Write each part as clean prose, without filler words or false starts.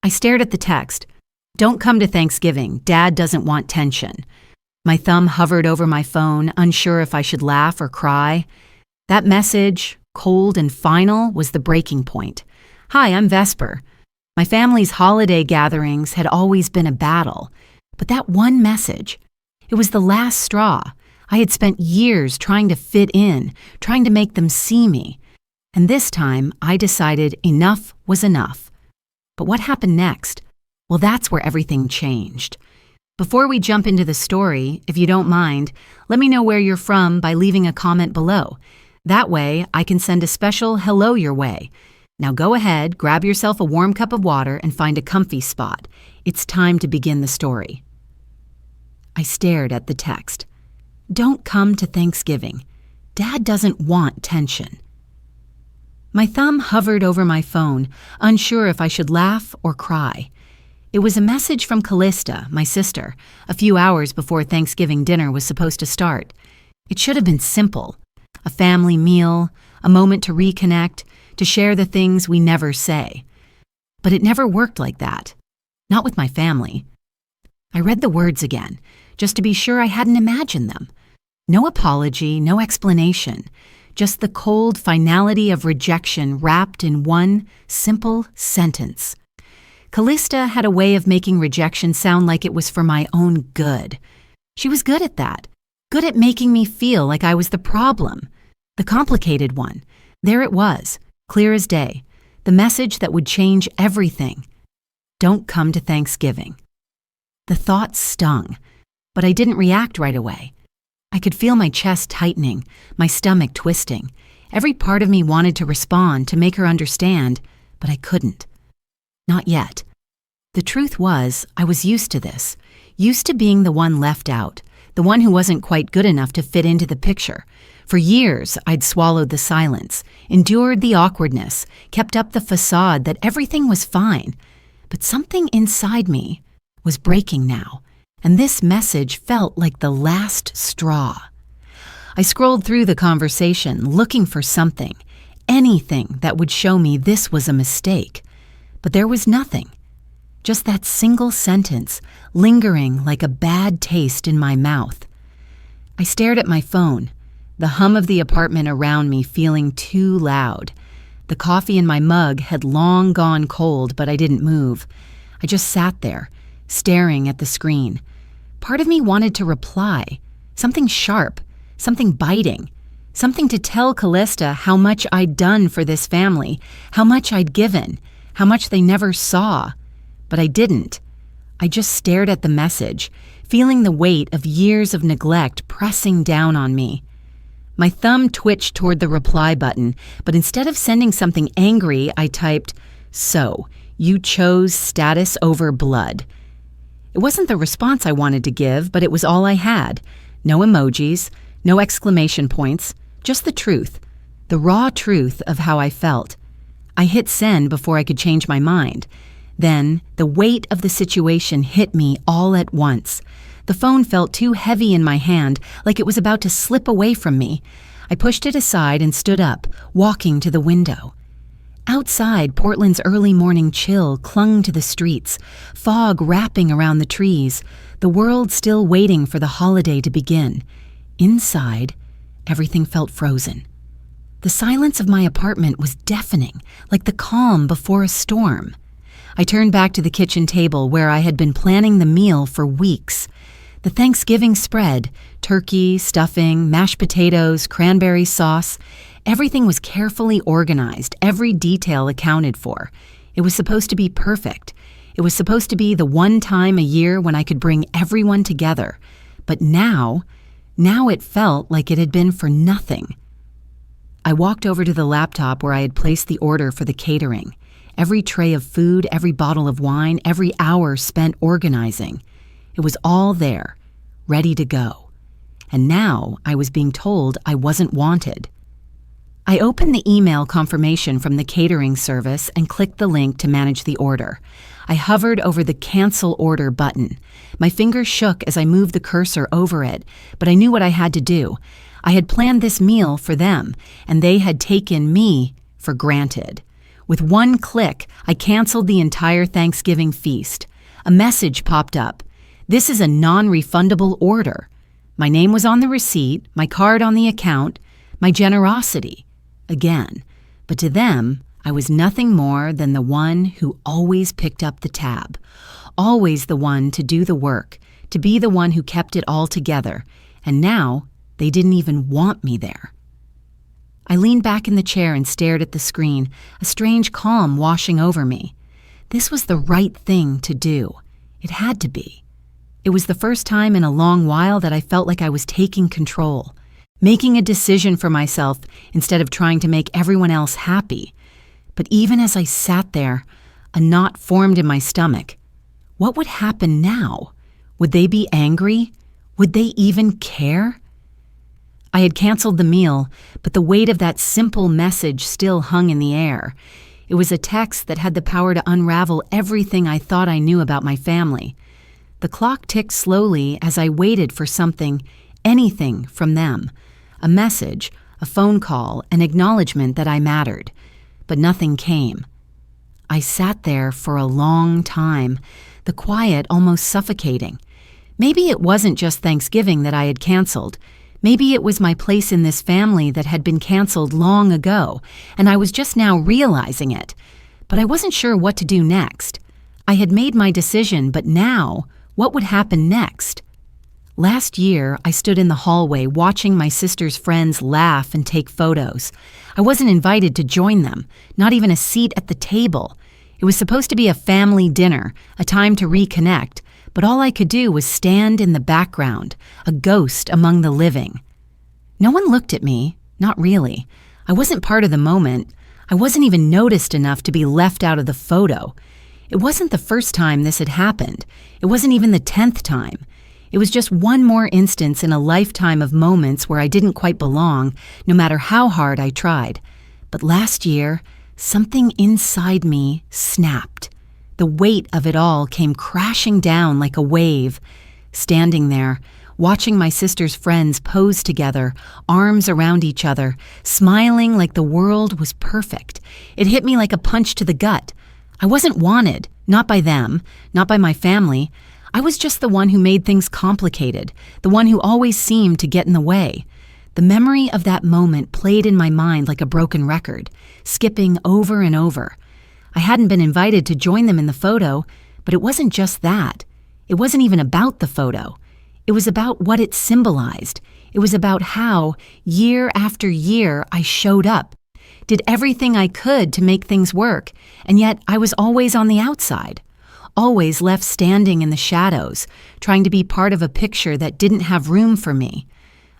I stared at the text. Don't come to Thanksgiving. Dad doesn't want tension. My thumb hovered over my phone, unsure if I should laugh or cry. That message, cold and final, was the breaking point. Hi, I'm Vesper. My family's holiday gatherings had always been a battle, but that one message, it was the last straw. I had spent years trying to fit in, trying to make them see me. And this time, I decided enough was enough. But what happened next? Well, that's where everything changed. Before we jump into the story, if you don't mind, let me know where you're from by leaving a comment below. That way, I can send a special hello your way. Now go ahead, grab yourself a warm cup of water and find a comfy spot. It's time to begin the story. I stared at the text. Don't come to Thanksgiving. Dad doesn't want tension. My thumb hovered over my phone, unsure if I should laugh or cry. It was a message from Callista, my sister, a few hours before Thanksgiving dinner was supposed to start. It should have been simple. A family meal, a moment to reconnect, to share the things we never say. But it never worked like that. Not with my family. I read the words again, just to be sure I hadn't imagined them. No apology, no explanation. Just the cold finality of rejection wrapped in one simple sentence. Callista had a way of making rejection sound like it was for my own good. She was good at that. Good at making me feel like I was the problem. The complicated one. There it was, clear as day. The message that would change everything. Don't come to Thanksgiving. The thought stung, but I didn't react right away. I could feel my chest tightening, my stomach twisting. Every part of me wanted to respond, to make her understand, but I couldn't. Not yet. The truth was, I was used to this, used to being the one left out, the one who wasn't quite good enough to fit into the picture. For years, I'd swallowed the silence, endured the awkwardness, kept up the facade that everything was fine. But something inside me was breaking now, and this message felt like the last straw. I scrolled through the conversation, looking for something, anything that would show me this was a mistake. But there was nothing. Just that single sentence, lingering like a bad taste in my mouth. I stared at my phone, the hum of the apartment around me feeling too loud. The coffee in my mug had long gone cold, but I didn't move. I just sat there, staring at the screen. Part of me wanted to reply, something sharp, something biting, something to tell Callista how much I'd done for this family, how much I'd given, how much they never saw. But I didn't. I just stared at the message, feeling the weight of years of neglect pressing down on me. My thumb twitched toward the reply button, but instead of sending something angry, I typed, "So, you chose status over blood." It wasn't the response I wanted to give, but it was all I had. No emojis, no exclamation points, just the truth, the raw truth of how I felt. I hit send before I could change my mind. Then, the weight of the situation hit me all at once. The phone felt too heavy in my hand, like it was about to slip away from me. I pushed it aside and stood up, walking to the window. Outside, Portland's early morning chill clung to the streets, fog wrapping around the trees, the world still waiting for the holiday to begin. Inside, everything felt frozen. The silence of my apartment was deafening, like the calm before a storm. I turned back to the kitchen table where I had been planning the meal for weeks. The Thanksgiving spread, turkey, stuffing, mashed potatoes, cranberry sauce, everything was carefully organized, every detail accounted for. It was supposed to be perfect. It was supposed to be the one time a year when I could bring everyone together. But now it felt like it had been for nothing. I walked over to the laptop where I had placed the order for the catering. Every tray of food, every bottle of wine, every hour spent organizing. It was all there, ready to go. And now I was being told I wasn't wanted. I opened the email confirmation from the catering service and clicked the link to manage the order. I hovered over the Cancel Order button. My fingers shook as I moved the cursor over it, but I knew what I had to do. I had planned this meal for them, and they had taken me for granted. With one click, I canceled the entire Thanksgiving feast. A message popped up. This is a non-refundable order. My name was on the receipt, my card on the account, my generosity. Again. But to them, I was nothing more than the one who always picked up the tab. Always the one to do the work, to be the one who kept it all together. And now, they didn't even want me there. I leaned back in the chair and stared at the screen, a strange calm washing over me. This was the right thing to do. It had to be. It was the first time in a long while that I felt like I was taking control, making a decision for myself instead of trying to make everyone else happy. But even as I sat there, a knot formed in my stomach. What would happen now? Would they be angry? Would they even care? I had canceled the meal, but the weight of that simple message still hung in the air. It was a text that had the power to unravel everything I thought I knew about my family. The clock ticked slowly as I waited for something, anything from them. A message, a phone call, an acknowledgement that I mattered. But nothing came. I sat there for a long time, the quiet almost suffocating. Maybe it wasn't just Thanksgiving that I had canceled. Maybe it was my place in this family that had been canceled long ago, and I was just now realizing it. But I wasn't sure what to do next. I had made my decision, but now, what would happen next? Last year, I stood in the hallway watching my sister's friends laugh and take photos. I wasn't invited to join them, not even a seat at the table. It was supposed to be a family dinner, a time to reconnect, but all I could do was stand in the background, a ghost among the living. No one looked at me, not really. I wasn't part of the moment. I wasn't even noticed enough to be left out of the photo. It wasn't the first time this had happened. It wasn't even the 10th time. It was just one more instance in a lifetime of moments where I didn't quite belong, no matter how hard I tried. But last year, something inside me snapped. The weight of it all came crashing down like a wave. Standing there, watching my sister's friends pose together, arms around each other, smiling like the world was perfect. It hit me like a punch to the gut. I wasn't wanted, not by them, not by my family. I was just the one who made things complicated, the one who always seemed to get in the way. The memory of that moment played in my mind like a broken record, skipping over and over. I hadn't been invited to join them in the photo, but it wasn't just that. It wasn't even about the photo. It was about what it symbolized. It was about how, year after year, I showed up, did everything I could to make things work, and yet I was always on the outside, always left standing in the shadows, trying to be part of a picture that didn't have room for me.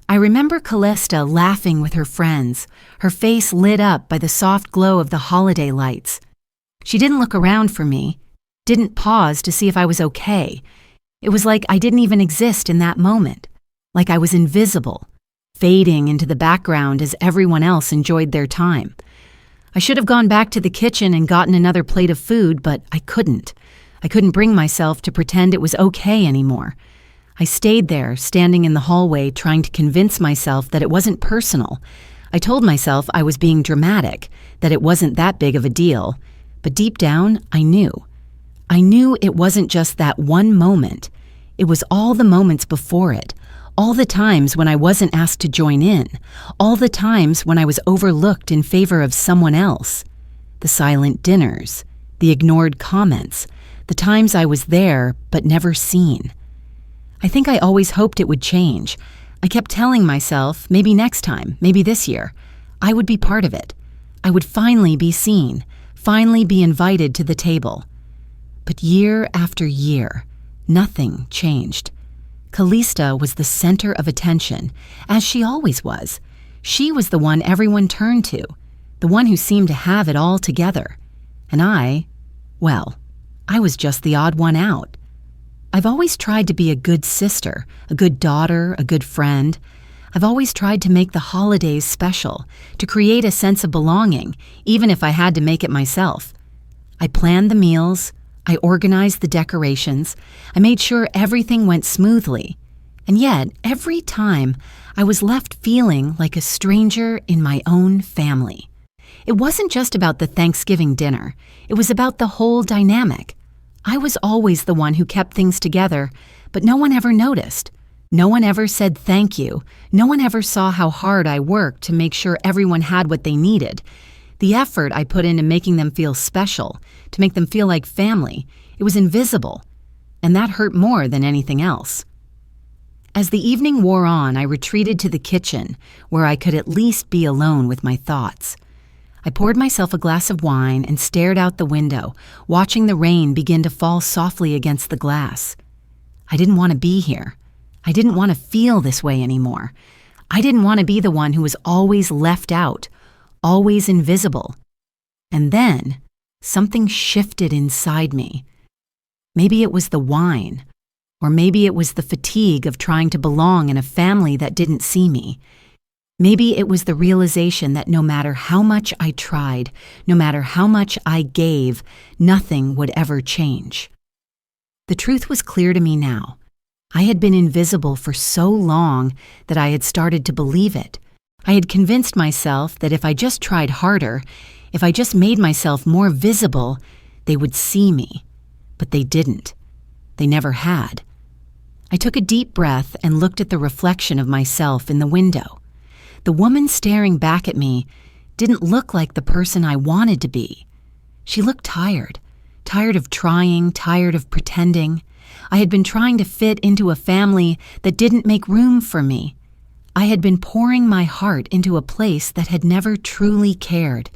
I remember Callista laughing with her friends, her face lit up by the soft glow of the holiday lights. She didn't look around for me, didn't pause to see if I was okay. It was like I didn't even exist in that moment, like I was invisible, fading into the background as everyone else enjoyed their time. I should have gone back to the kitchen and gotten another plate of food, but I couldn't. I couldn't bring myself to pretend it was okay anymore. I stayed there, standing in the hallway, trying to convince myself that it wasn't personal. I told myself I was being dramatic, that it wasn't that big of a deal. But deep down, I knew. I knew it wasn't just that one moment. It was all the moments before it, all the times when I wasn't asked to join in, all the times when I was overlooked in favor of someone else. The silent dinners, the ignored comments, the times I was there but never seen. I think I always hoped it would change. I kept telling myself, maybe next time, maybe this year, I would be part of it. I would finally be seen, finally be invited to the table. But year after year, nothing changed. Callista was the center of attention, as she always was. She was the one everyone turned to, the one who seemed to have it all together. And I was just the odd one out. I've always tried to be a good sister, a good daughter, a good friend. I've always tried to make the holidays special, to create a sense of belonging, even if I had to make it myself. I planned the meals, I organized the decorations, I made sure everything went smoothly. And yet, every time, I was left feeling like a stranger in my own family. It wasn't just about the Thanksgiving dinner. It was about the whole dynamic. I was always the one who kept things together, but no one ever noticed. No one ever said thank you. No one ever saw how hard I worked to make sure everyone had what they needed. The effort I put into making them feel special, to make them feel like family, it was invisible. And that hurt more than anything else. As the evening wore on, I retreated to the kitchen, where I could at least be alone with my thoughts. I poured myself a glass of wine and stared out the window, watching the rain begin to fall softly against the glass. I didn't want to be here. I didn't want to feel this way anymore. I didn't want to be the one who was always left out, always invisible. And then, something shifted inside me. Maybe it was the wine, or maybe it was the fatigue of trying to belong in a family that didn't see me. Maybe it was the realization that no matter how much I tried, no matter how much I gave, nothing would ever change. The truth was clear to me now. I had been invisible for so long that I had started to believe it. I had convinced myself that if I just tried harder, if I just made myself more visible, they would see me. But they didn't. They never had. I took a deep breath and looked at the reflection of myself in the window. The woman staring back at me didn't look like the person I wanted to be. She looked tired of trying, tired of pretending. I had been trying to fit into a family that didn't make room for me. I had been pouring my heart into a place that had never truly cared.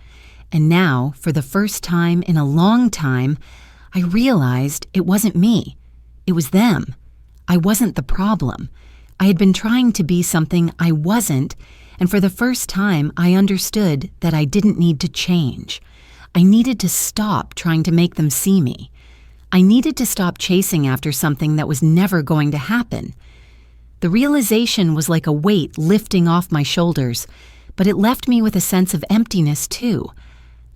And now, for the first time in a long time, I realized it wasn't me. It was them. I wasn't the problem. I had been trying to be something I wasn't, and for the first time I understood that I didn't need to change. I needed to stop trying to make them see me. I needed to stop chasing after something that was never going to happen. The realization was like a weight lifting off my shoulders, but it left me with a sense of emptiness too.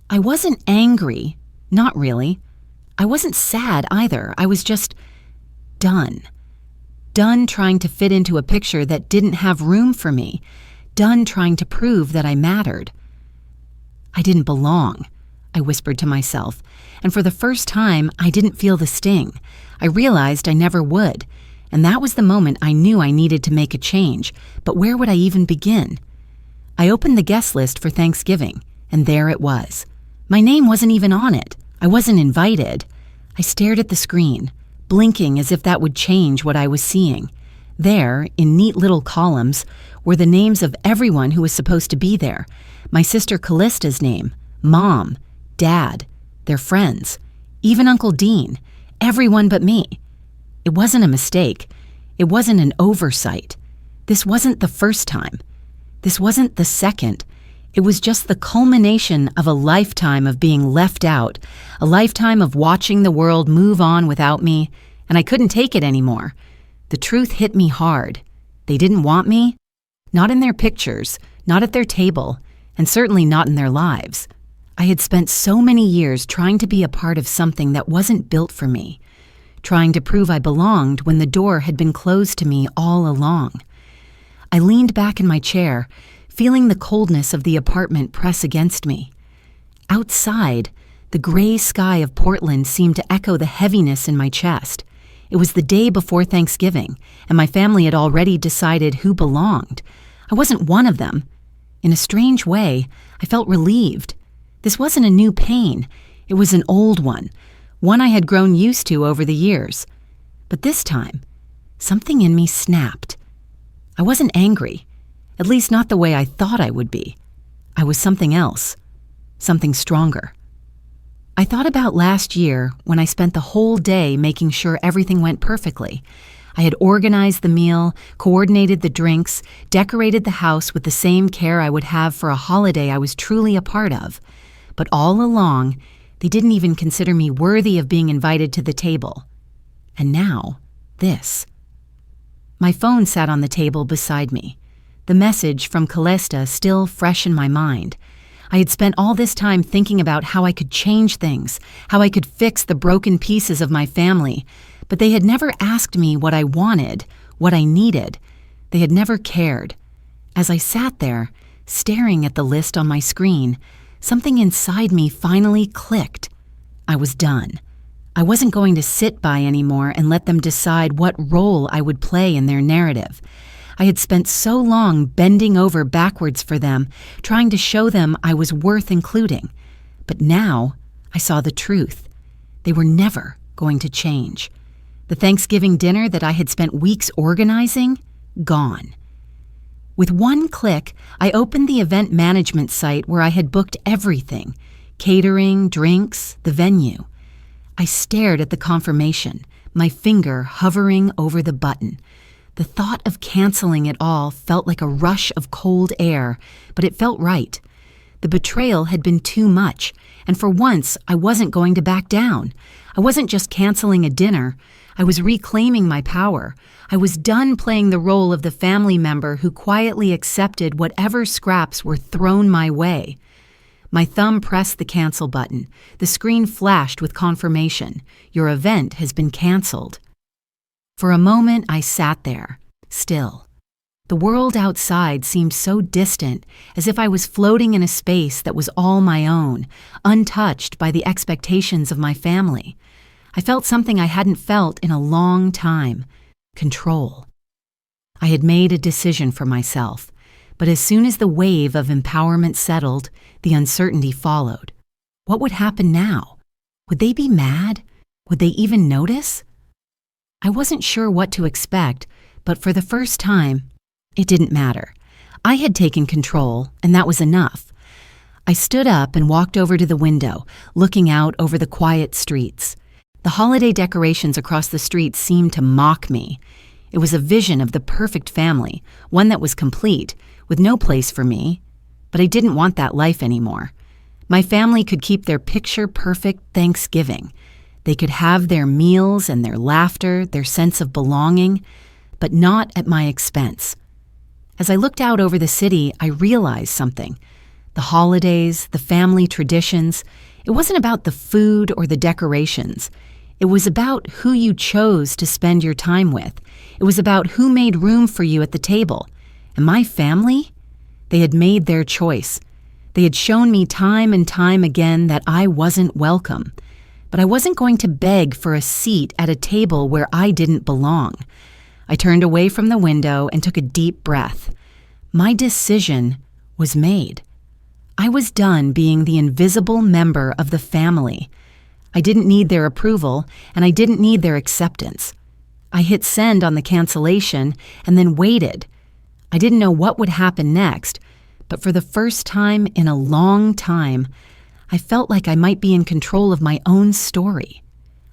I wasn't angry, not really. I wasn't sad either. I was just done. Done trying to fit into a picture that didn't have room for me. Done trying to prove that I mattered. I didn't belong, I whispered to myself, and for the first time, I didn't feel the sting. I realized I never would, and that was the moment I knew I needed to make a change, but where would I even begin? I opened the guest list for Thanksgiving, and there it was. My name wasn't even on it. I wasn't invited. I stared at the screen, blinking as if that would change what I was seeing. There, in neat little columns, were the names of everyone who was supposed to be there. My sister Callista's name, Mom, Dad, their friends, even Uncle Dean, everyone but me. It wasn't a mistake. It wasn't an oversight. This wasn't the first time. This wasn't the second. It was just the culmination of a lifetime of being left out, a lifetime of watching the world move on without me, and I couldn't take it anymore. The truth hit me hard. They didn't want me. Not in their pictures, not at their table, and certainly not in their lives. I had spent so many years trying to be a part of something that wasn't built for me, trying to prove I belonged when the door had been closed to me all along. I leaned back in my chair, feeling the coldness of the apartment press against me. Outside, the gray sky of Portland seemed to echo the heaviness in my chest. It was the day before Thanksgiving, and my family had already decided who belonged. I wasn't one of them. In a strange way, I felt relieved. This wasn't a new pain. It was an old one I had grown used to over the years. But this time, something in me snapped. I wasn't angry, at least not the way I thought I would be. I was something else, something stronger. I thought about last year when I spent the whole day making sure everything went perfectly. I had organized the meal, coordinated the drinks, decorated the house with the same care I would have for a holiday I was truly a part of. But all along, they didn't even consider me worthy of being invited to the table. And now, this. My phone sat on the table beside me, the message from Callista still fresh in my mind. I had spent all this time thinking about how I could change things, how I could fix the broken pieces of my family, but they had never asked me what I wanted, what I needed. They had never cared. As I sat there, staring at the list on my screen, something inside me finally clicked. I was done. I wasn't going to sit by anymore and let them decide what role I would play in their narrative. I had spent so long bending over backwards for them, trying to show them I was worth including. But now I saw the truth. They were never going to change. The Thanksgiving dinner that I had spent weeks organizing, gone. With one click, I opened the event management site where I had booked everything: catering, drinks, the venue. I stared at the confirmation, my finger hovering over the button. The thought of canceling it all felt like a rush of cold air, but it felt right. The betrayal had been too much, and for once I wasn't going to back down. I wasn't just canceling a dinner. I was reclaiming my power. I was done playing the role of the family member who quietly accepted whatever scraps were thrown my way. My thumb pressed the cancel button. The screen flashed with confirmation. Your event has been canceled. For a moment, I sat there, still. The world outside seemed so distant, as if I was floating in a space that was all my own, untouched by the expectations of my family. I felt something I hadn't felt in a long time: control. I had made a decision for myself, but as soon as the wave of empowerment settled, the uncertainty followed. What would happen now? Would they be mad? Would they even notice? I wasn't sure what to expect, but for the first time, it didn't matter. I had taken control, and that was enough. I stood up and walked over to the window, looking out over the quiet streets. The holiday decorations across the street seemed to mock me. It was a vision of the perfect family, one that was complete, with no place for me. But I didn't want that life anymore. My family could keep their picture-perfect Thanksgiving. They could have their meals and their laughter, their sense of belonging, but not at my expense. As I looked out over the city, I realized something. The holidays, the family traditions, it wasn't about the food or the decorations. It was about who you chose to spend your time with. It was about who made room for you at the table. And my family? They had made their choice. They had shown me time and time again that I wasn't welcome. But I wasn't going to beg for a seat at a table where I didn't belong. I turned away from the window and took a deep breath. My decision was made. I was done being the invisible member of the family. I didn't need their approval, and I didn't need their acceptance. I hit send on the cancellation and then waited. I didn't know what would happen next, but for the first time in a long time, I felt like I might be in control of my own story.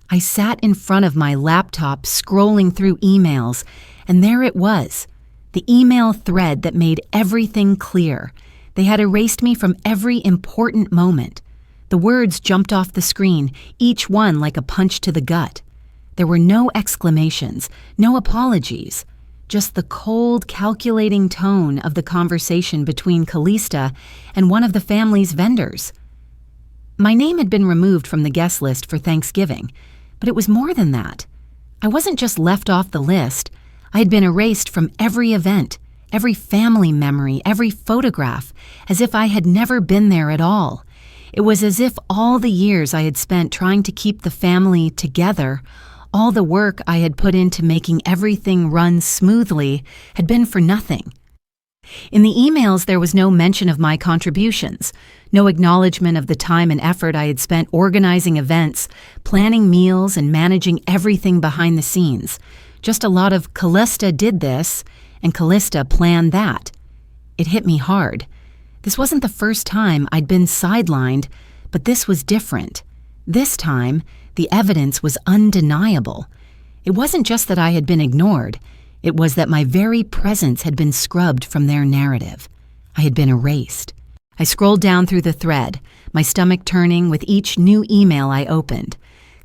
I sat in front of my laptop scrolling through emails, and there it was, the email thread that made everything clear. They had erased me from every important moment. The words jumped off the screen, each one like a punch to the gut. There were no exclamations, no apologies, just the cold, calculating tone of the conversation between Callista and one of the family's vendors. My name had been removed from the guest list for Thanksgiving, but it was more than that. I wasn't just left off the list. I had been erased from every event, every family memory, every photograph, as if I had never been there at all. It was as if all the years I had spent trying to keep the family together, all the work I had put into making everything run smoothly, had been for nothing. In the emails, there was no mention of my contributions, no acknowledgement of the time and effort I had spent organizing events, planning meals, and managing everything behind the scenes. Just a lot of Callista did this, and Callista planned that. It hit me hard. This wasn't the first time I'd been sidelined, but this was different. This time, the evidence was undeniable. It wasn't just that I had been ignored. It was that my very presence had been scrubbed from their narrative. I had been erased. I scrolled down through the thread, my stomach turning with each new email I opened.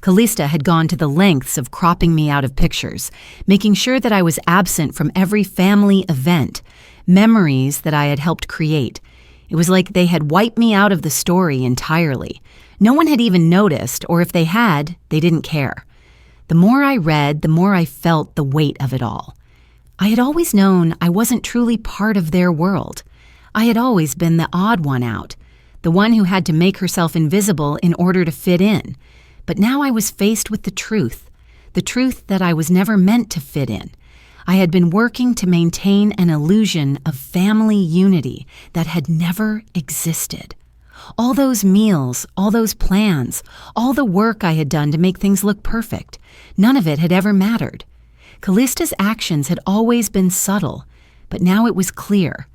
Callista had gone to the lengths of cropping me out of pictures, making sure that I was absent from every family event, memories that I had helped create. It was like they had wiped me out of the story entirely. No one had even noticed, or if they had, they didn't care. The more I read, the more I felt the weight of it all. I had always known I wasn't truly part of their world. I had always been the odd one out, the one who had to make herself invisible in order to fit in. But now I was faced with the truth that I was never meant to fit in. I had been working to maintain an illusion of family unity that had never existed. All those meals, all those plans, all the work I had done to make things look perfect, none of it had ever mattered. Callista's actions had always been subtle, but now it was clear.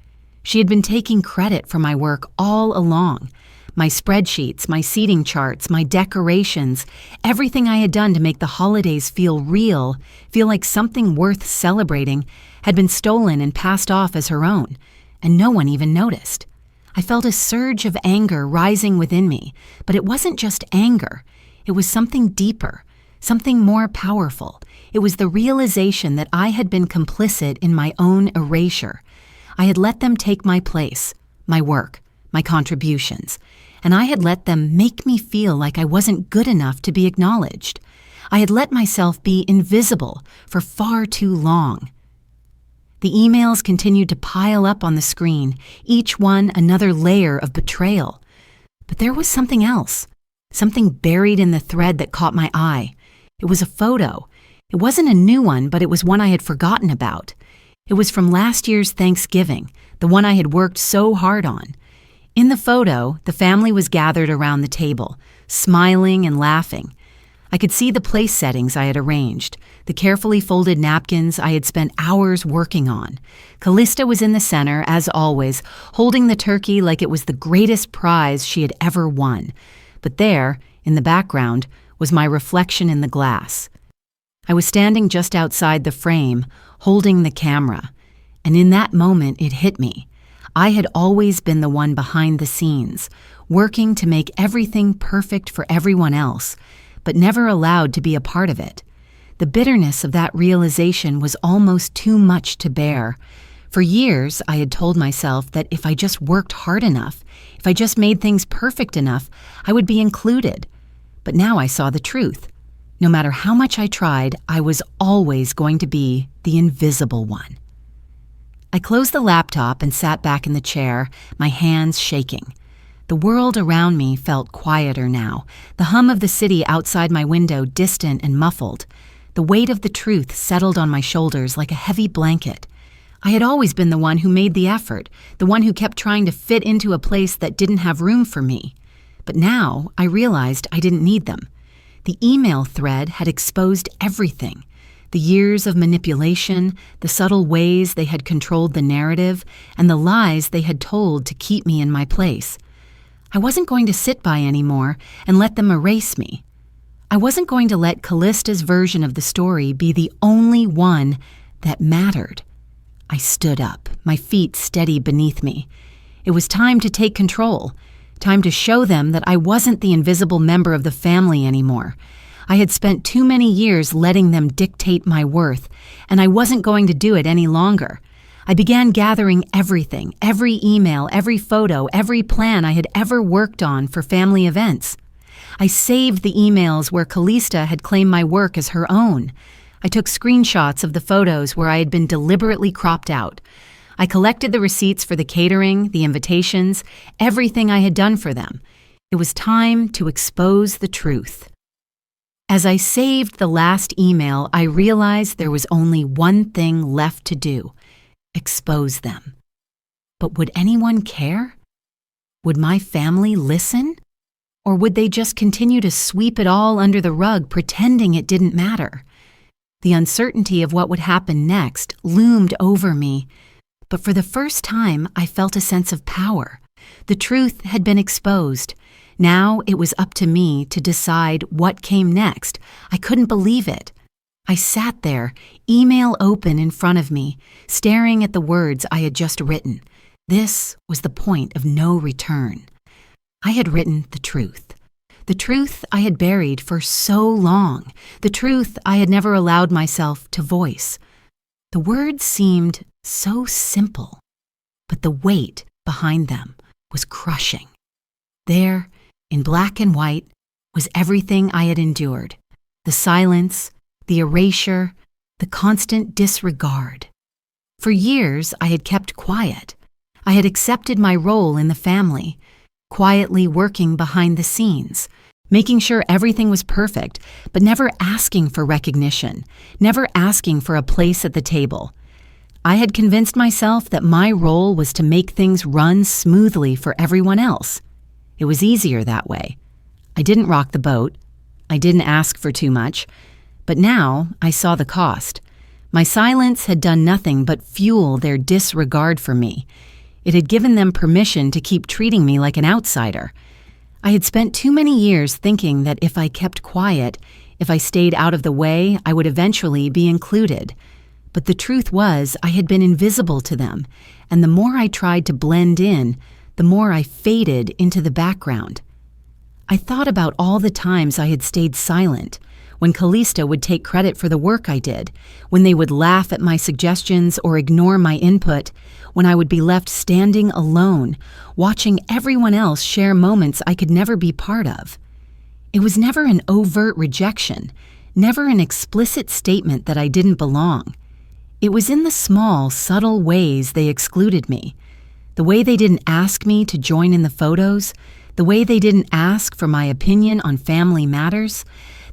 She had been taking credit for my work all along. My spreadsheets, my seating charts, my decorations, everything I had done to make the holidays feel real, feel like something worth celebrating, had been stolen and passed off as her own, and no one even noticed. I felt a surge of anger rising within me, but it wasn't just anger. It was something deeper, something more powerful. It was the realization that I had been complicit in my own erasure. I had let them take my place, my work, my contributions, and I had let them make me feel like I wasn't good enough to be acknowledged. I had let myself be invisible for far too long. The emails continued to pile up on the screen, each one another layer of betrayal. But there was something else, something buried in the thread that caught my eye. It was a photo. It wasn't a new one, but it was one I had forgotten about. It was from last year's Thanksgiving, the one I had worked so hard on. In the photo, the family was gathered around the table, smiling and laughing. I could see the place settings I had arranged, the carefully folded napkins I had spent hours working on. Callista was in the center, as always, holding the turkey like it was the greatest prize she had ever won. But there, in the background, was my reflection in the glass. I was standing just outside the frame, holding the camera, and in that moment it hit me. I had always been the one behind the scenes, working to make everything perfect for everyone else, but never allowed to be a part of it. The bitterness of that realization was almost too much to bear. For years, I had told myself that if I just worked hard enough, if I just made things perfect enough, I would be included. But now I saw the truth. No matter how much I tried, I was always going to be the invisible one. I closed the laptop and sat back in the chair, my hands shaking. The world around me felt quieter now, the hum of the city outside my window distant and muffled. The weight of the truth settled on my shoulders like a heavy blanket. I had always been the one who made the effort, the one who kept trying to fit into a place that didn't have room for me. But now I realized I didn't need them. The email thread had exposed everything. The years of manipulation, the subtle ways they had controlled the narrative, and the lies they had told to keep me in my place. I wasn't going to sit by anymore and let them erase me. I wasn't going to let Callista's version of the story be the only one that mattered. I stood up, my feet steady beneath me. It was time to take control, time to show them that I wasn't the invisible member of the family anymore. I had spent too many years letting them dictate my worth, and I wasn't going to do it any longer. I began gathering everything, every email, every photo, every plan I had ever worked on for family events. I saved the emails where Callista had claimed my work as her own. I took screenshots of the photos where I had been deliberately cropped out. I collected the receipts for the catering, the invitations, everything I had done for them. It was time to expose the truth. As I saved the last email, I realized there was only one thing left to do: expose them. But would anyone care? Would my family listen? Or would they just continue to sweep it all under the rug, pretending it didn't matter? The uncertainty of what would happen next loomed over me, but for the first time I felt a sense of power. The truth had been exposed. Now it was up to me to decide what came next. I couldn't believe it. I sat there, email open in front of me, staring at the words I had just written. This was the point of no return. I had written the truth I had buried for so long, the truth I had never allowed myself to voice. The words seemed so simple, but the weight behind them was crushing. There, in black and white, was everything I had endured: the silence, the erasure, the constant disregard. For years, I had kept quiet. I had accepted my role in the family, quietly working behind the scenes, making sure everything was perfect, but never asking for recognition, never asking for a place at the table. I had convinced myself that my role was to make things run smoothly for everyone else. It was easier that way. I didn't rock the boat. I didn't ask for too much. But now I saw the cost. My silence had done nothing but fuel their disregard for me. It had given them permission to keep treating me like an outsider. I had spent too many years thinking that if I kept quiet, if I stayed out of the way, I would eventually be included. But the truth was, I had been invisible to them, and the more I tried to blend in, the more I faded into the background. I thought about all the times I had stayed silent, when Callista would take credit for the work I did, when they would laugh at my suggestions or ignore my input, when I would be left standing alone, watching everyone else share moments I could never be part of. It was never an overt rejection, never an explicit statement that I didn't belong. It was in the small, subtle ways they excluded me. The way they didn't ask me to join in the photos, the way they didn't ask for my opinion on family matters,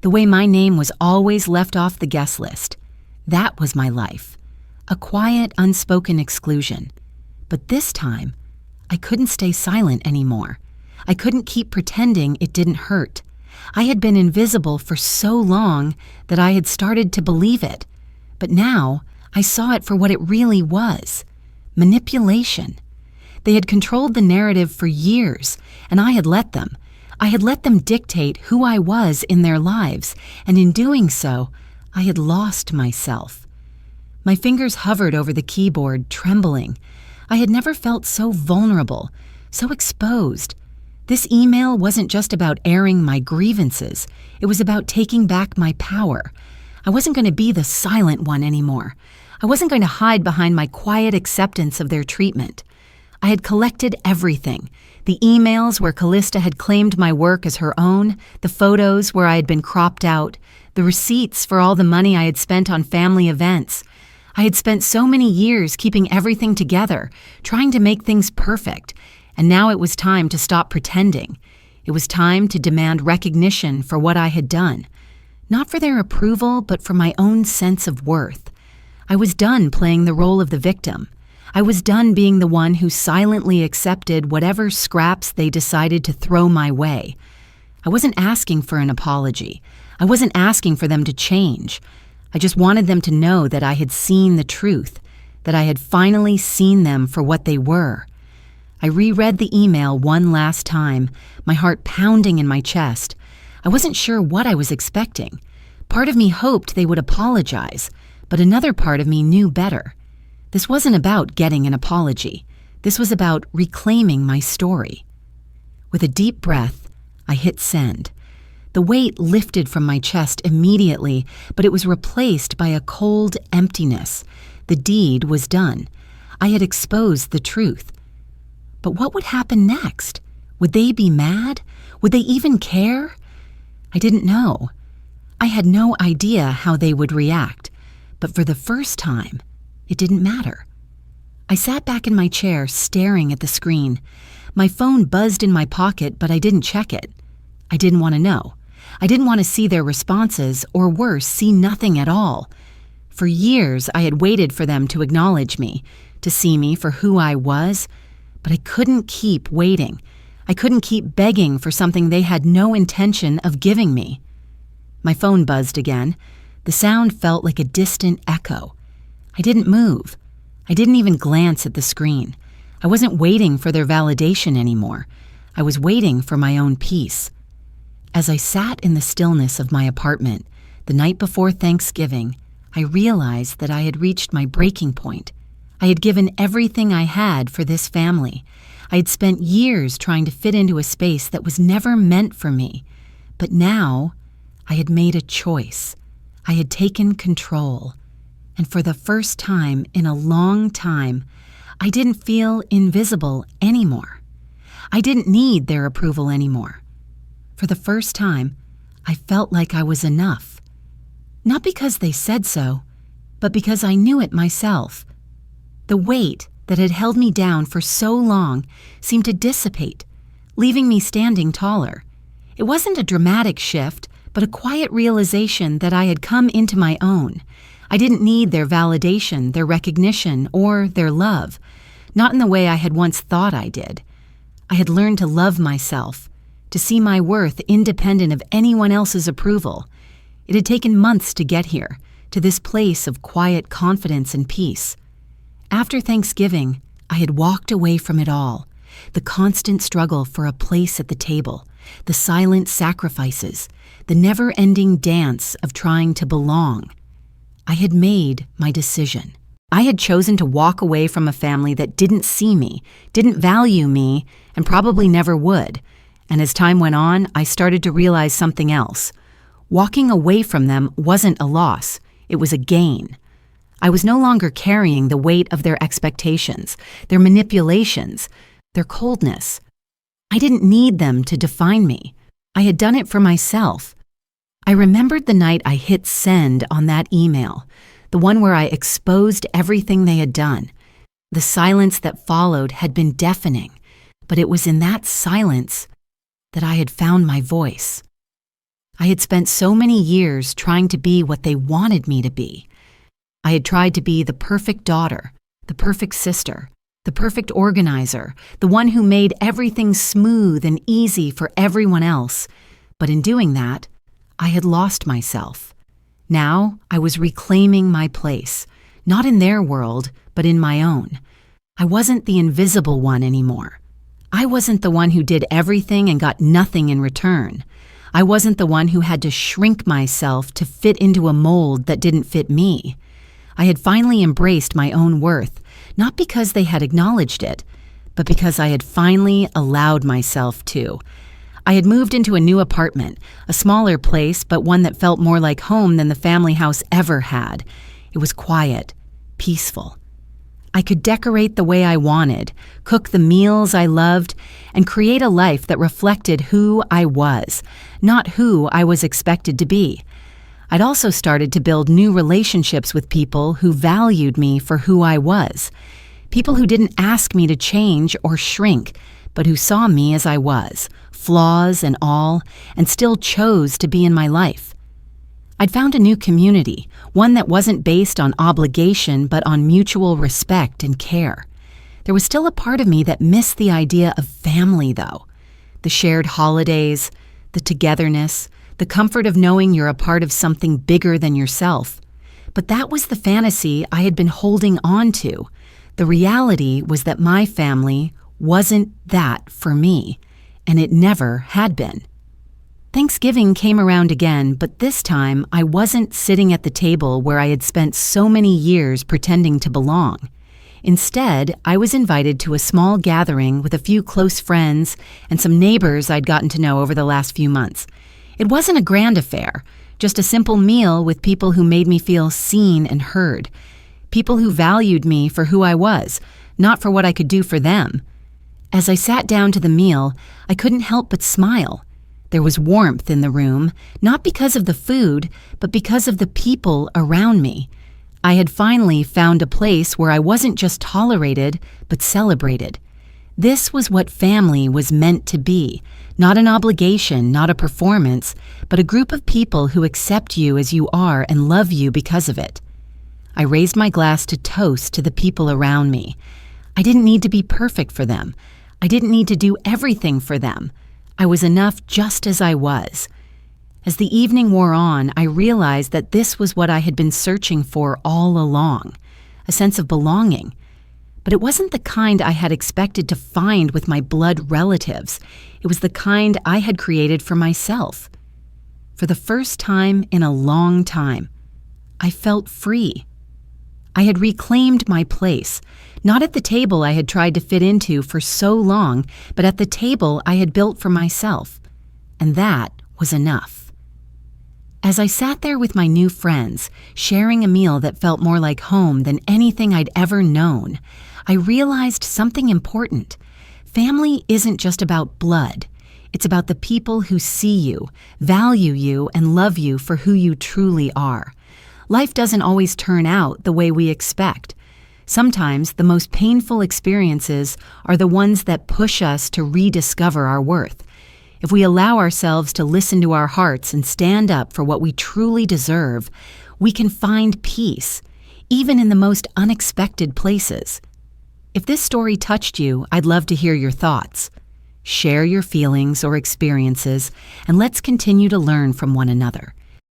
the way my name was always left off the guest list. That was my life. A quiet, unspoken exclusion. But this time, I couldn't stay silent anymore. I couldn't keep pretending it didn't hurt. I had been invisible for so long that I had started to believe it. But now, I saw it for what it really was. Manipulation. They had controlled the narrative for years, and I had let them. I had let them dictate who I was in their lives, and in doing so, I had lost myself. My fingers hovered over the keyboard, trembling. I had never felt so vulnerable, so exposed. This email wasn't just about airing my grievances. It was about taking back my power. I wasn't going to be the silent one anymore. I wasn't going to hide behind my quiet acceptance of their treatment. I had collected everything. The emails where Callista had claimed my work as her own, the photos where I had been cropped out, the receipts for all the money I had spent on family events. I had spent so many years keeping everything together, trying to make things perfect, and now it was time to stop pretending. It was time to demand recognition for what I had done. Not for their approval, but for my own sense of worth. I was done playing the role of the victim. I was done being the one who silently accepted whatever scraps they decided to throw my way. I wasn't asking for an apology. I wasn't asking for them to change. I just wanted them to know that I had seen the truth, that I had finally seen them for what they were. I reread the email one last time, my heart pounding in my chest. I wasn't sure what I was expecting. Part of me hoped they would apologize, but another part of me knew better. This wasn't about getting an apology. This was about reclaiming my story. With a deep breath, I hit send. The weight lifted from my chest immediately, but it was replaced by a cold emptiness. The deed was done. I had exposed the truth. But what would happen next? Would they be mad? Would they even care? I didn't know. I had no idea how they would react. But for the first time, it didn't matter. I sat back in my chair, staring at the screen. My phone buzzed in my pocket, but I didn't check it. I didn't want to know. I didn't want to see their responses, or worse, see nothing at all. For years, I had waited for them to acknowledge me, to see me for who I was, but I couldn't keep waiting. I couldn't keep begging for something they had no intention of giving me. My phone buzzed again. The sound felt like a distant echo. I didn't move. I didn't even glance at the screen. I wasn't waiting for their validation anymore. I was waiting for my own peace. As I sat in the stillness of my apartment, the night before Thanksgiving, I realized that I had reached my breaking point. I had given everything I had for this family. I had spent years trying to fit into a space that was never meant for me. But now, I had made a choice. I had taken control. And for the first time in a long time, I didn't feel invisible anymore. I didn't need their approval anymore. For the first time, I felt like I was enough. Not because they said so, but because I knew it myself. The weight that had held me down for so long seemed to dissipate, leaving me standing taller. It wasn't a dramatic shift, but a quiet realization that I had come into my own. I didn't need their validation, their recognition, or their love. Not in the way I had once thought I did. I had learned to love myself, to see my worth independent of anyone else's approval. It had taken months to get here, to this place of quiet confidence and peace. After Thanksgiving, I had walked away from it all. The constant struggle for a place at the table, the silent sacrifices, the never-ending dance of trying to belong. I had made my decision. I had chosen to walk away from a family that didn't see me, didn't value me, and probably never would. And as time went on, I started to realize something else. Walking away from them wasn't a loss, it was a gain. I was no longer carrying the weight of their expectations, their manipulations, their coldness. I didn't need them to define me. I had done it for myself. I remembered the night I hit send on that email, the one where I exposed everything they had done. The silence that followed had been deafening, but it was in that silence that I had found my voice. I had spent so many years trying to be what they wanted me to be. I had tried to be the perfect daughter, the perfect sister, the perfect organizer, the one who made everything smooth and easy for everyone else. But in doing that, I had lost myself. Now I was reclaiming my place, not in their world, but in my own. I wasn't the invisible one anymore. I wasn't the one who did everything and got nothing in return. I wasn't the one who had to shrink myself to fit into a mold that didn't fit me. I had finally embraced my own worth, not because they had acknowledged it, but because I had finally allowed myself to. I had moved into a new apartment, a smaller place, but one that felt more like home than the family house ever had. It was quiet, peaceful. I could decorate the way I wanted, cook the meals I loved, and create a life that reflected who I was, not who I was expected to be. I'd also started to build new relationships with people who valued me for who I was. People who didn't ask me to change or shrink, but who saw me as I was, flaws and all, and still chose to be in my life. I'd found a new community, one that wasn't based on obligation but on mutual respect and care. There was still a part of me that missed the idea of family, though. The shared holidays, the togetherness, the comfort of knowing you're a part of something bigger than yourself. But that was the fantasy I had been holding on to. The reality was that my family wasn't that for me, and it never had been. Thanksgiving came around again, but this time I wasn't sitting at the table where I had spent so many years pretending to belong. Instead, I was invited to a small gathering with a few close friends and some neighbors I'd gotten to know over the last few months. It wasn't a grand affair, just a simple meal with people who made me feel seen and heard. People who valued me for who I was, not for what I could do for them. As I sat down to the meal, I couldn't help but smile. There was warmth in the room, not because of the food, but because of the people around me. I had finally found a place where I wasn't just tolerated, but celebrated. This was what family was meant to be, not an obligation, not a performance, but a group of people who accept you as you are and love you because of it. I raised my glass to toast to the people around me. I didn't need to be perfect for them. I didn't need to do everything for them. I was enough just as I was. As the evening wore on, I realized that this was what I had been searching for all along, a sense of belonging. But it wasn't the kind I had expected to find with my blood relatives. It was the kind I had created for myself. For the first time in a long time, I felt free. I had reclaimed my place, not at the table I had tried to fit into for so long, but at the table I had built for myself. And that was enough. As I sat there with my new friends, sharing a meal that felt more like home than anything I'd ever known, I realized something important. Family isn't just about blood. It's about the people who see you, value you, and love you for who you truly are. Life doesn't always turn out the way we expect. Sometimes the most painful experiences are the ones that push us to rediscover our worth. If we allow ourselves to listen to our hearts and stand up for what we truly deserve, we can find peace, even in the most unexpected places. If this story touched you, I'd love to hear your thoughts. Share your feelings or experiences, and let's continue to learn from one another.